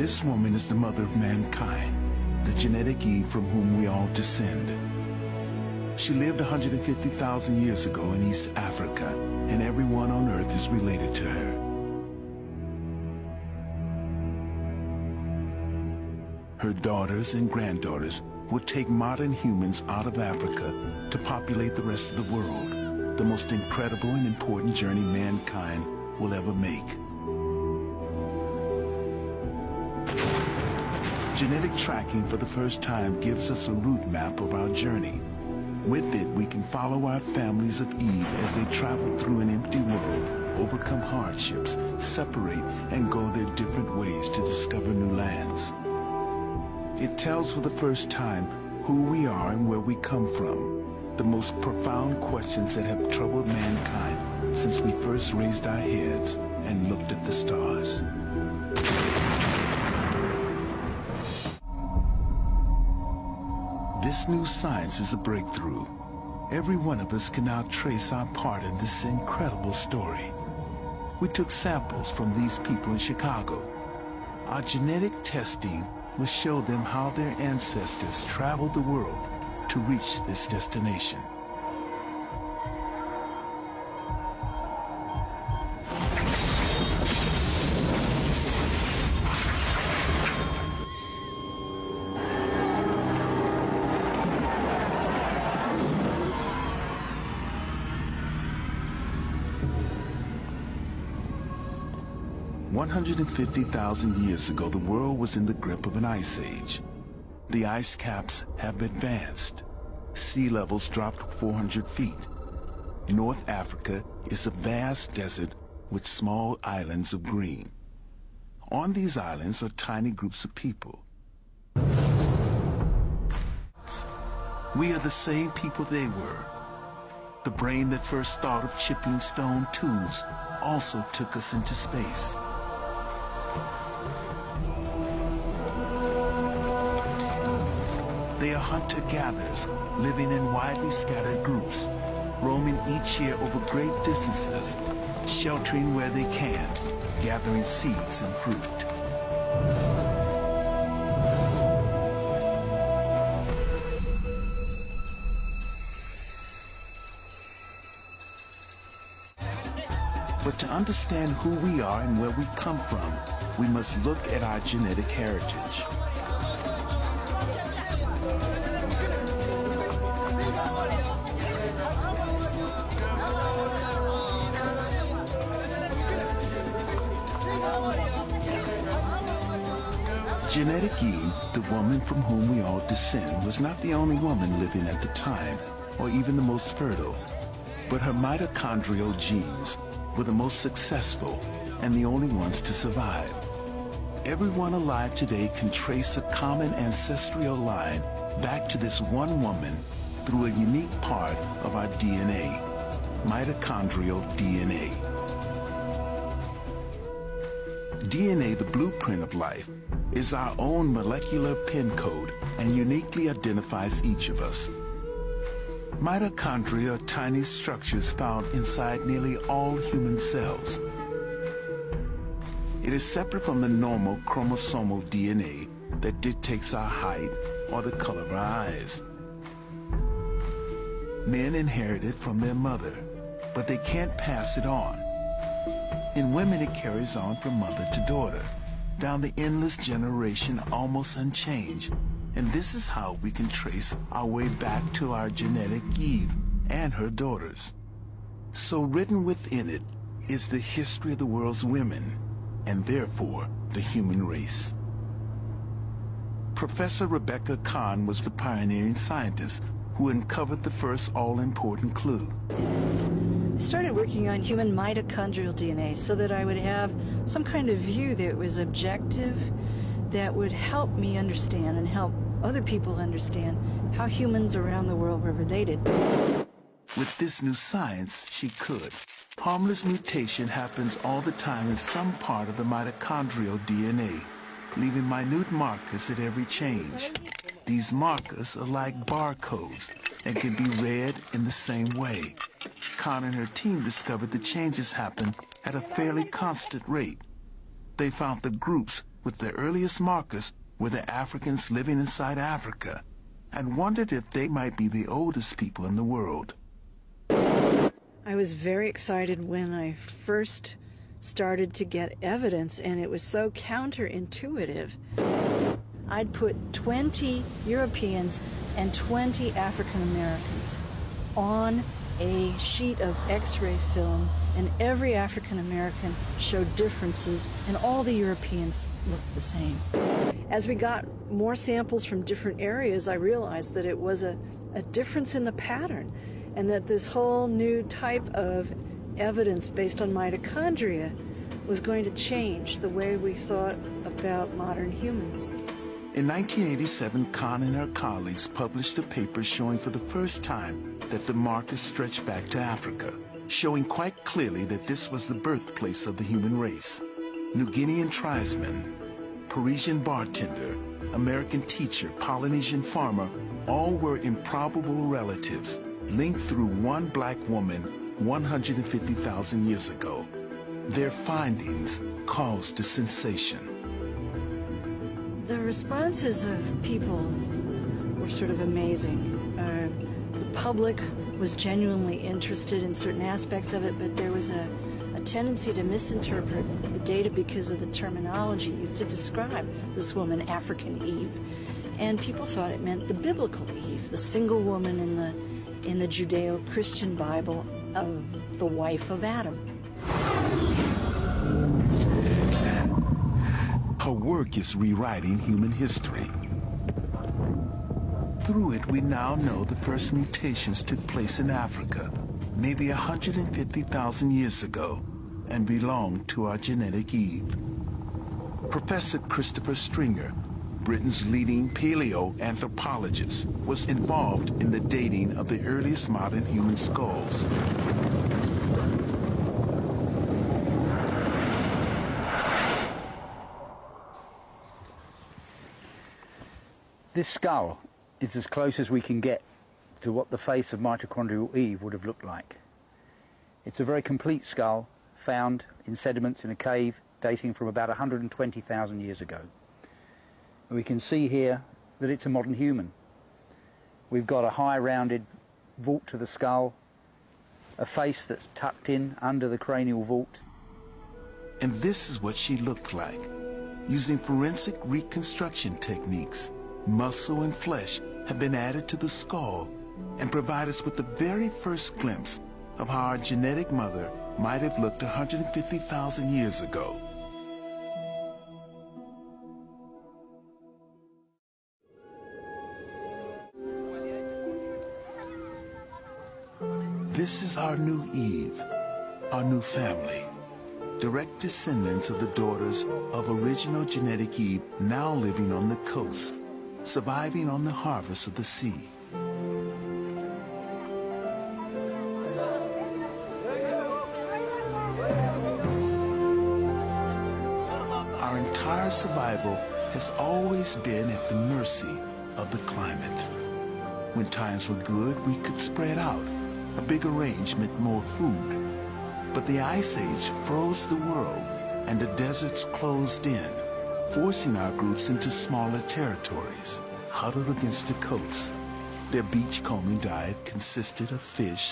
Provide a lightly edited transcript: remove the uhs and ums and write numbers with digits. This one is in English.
This woman is the mother of mankind, the genetic Eve from whom we all descend. She lived 150,000 years ago in East Africa, and everyone on Earth is related to her. Her daughters and granddaughters will take modern humans out of Africa to populate the rest of the world, the most incredible and important journey mankind will ever make. Genetic tracking for the first time gives us a route map of our journey. With it, we can follow our families of Eve as they travel through an empty world, overcome hardships, separate, and go their different ways to discover new lands. It tells for the first time who we are and where we come from, the most profound questions that have troubled mankind since we first raised our heads and looked at the stars. This new science is a breakthrough. Every one of us can now trace our part in this incredible story. We took samples from these people in Chicago. Our genetic testing will show them how their ancestors traveled the world to reach this destination. One 150,000 years ago, the world was in the grip of an ice age. The ice caps have advanced. Sea levels dropped 400 feet. North Africa is a vast desert with small islands of green. On these islands are tiny groups of people. We are the same people they were. The brain that first thought of chipping stone tools also took us into space. They are hunter-gatherers, living in widely scattered groups, roaming each year over great distances, sheltering where they can, gathering seeds and fruit. But to understand who we are and where we come from, we must look at our genetic heritage. Genetic Eve, the woman from whom we all descend, was not the only woman living at the time, or even the most fertile, but her mitochondrial genes were the most successful and the only ones to survive. Everyone alive today can trace a common ancestral line back to this one woman through a unique part of our DNA, mitochondrial DNA. DNA, the blueprint of life, is our own molecular pin code and uniquely identifies each of us. Mitochondria are tiny structures found inside nearly all human cells. It is separate from the normal chromosomal DNA that dictates our height or the color of our eyes. Men inherit it from their mother, but they can't pass it on. In women, it carries on from mother to daughter, down the endless generation almost unchanged. And this is how we can trace our way back to our genetic Eve and her daughters. So written within it is the history of the world's women, and therefore the human race. Professor Rebecca Kahn was the pioneering scientist who uncovered the first all-important clue. I started working on human mitochondrial DNA so that I would have some kind of view that was objective, that would help me understand and help other people understand how humans around the world were related. With this new science, she could. Harmless mutation happens all the time in some part of the mitochondrial DNA, leaving minute markers at every change. These markers are like barcodes and can be read in the same way. Kahn and her team discovered the changes happen at a fairly constant rate. They found the groups with the earliest markers were the Africans living inside Africa, and wondered if they might be the oldest people in the world. I was very excited when I first started to get evidence, and it was so counterintuitive. I'd put 20 Europeans and 20 African Americans on a sheet of X-ray film, and every African American showed differences, and all the Europeans looked the same. As we got more samples from different areas, I realized that it was a difference in the pattern, and that this whole new type of evidence based on mitochondria was going to change the way we thought about modern humans. In 1987, Kahn and her colleagues published a paper showing for the first time that the markers stretched back to Africa, showing quite clearly that this was the birthplace of the human race. New Guinean tribesman, Parisian bartender, American teacher, Polynesian farmer, all were improbable relatives linked through one black woman 150,000 years ago. Their findings caused a sensation. The responses of people were sort of amazing. The public was genuinely interested in certain aspects of it, but there was a tendency to misinterpret the data because of the terminology used to describe this woman, African Eve. And people thought it meant the biblical Eve, the single woman in the Judeo-Christian Bible, the wife of Adam. Her work is rewriting human history. Through it, we now know the first mutations took place in Africa, maybe 150,000 years ago, and belonged to our genetic Eve. Professor Christopher Stringer, Britain's leading paleoanthropologist, was involved in the dating of the earliest modern human skulls. This skull is as close as we can get to what the face of mitochondrial Eve would have looked like. It's a very complete skull found in sediments in a cave dating from about 120,000 years ago. And we can see here that it's a modern human. We've got a high rounded vault to the skull, a face that's tucked in under the cranial vault. And this is what she looked like. Using forensic reconstruction techniques, muscle and flesh have been added to the skull and provide us with the very first glimpse of how our genetic mother might have looked 150,000 years ago. This is our new Eve, our new family, direct descendants of the daughters of original genetic Eve now living on the coast, surviving on the harvest of the sea. Our entire survival has always been at the mercy of the climate. When times were good, we could spread out. A big arrangement, more food. But the Ice Age froze the world and the deserts closed in, forcing our groups into smaller territories, huddled against the coast. Their beachcombing diet consisted of fish,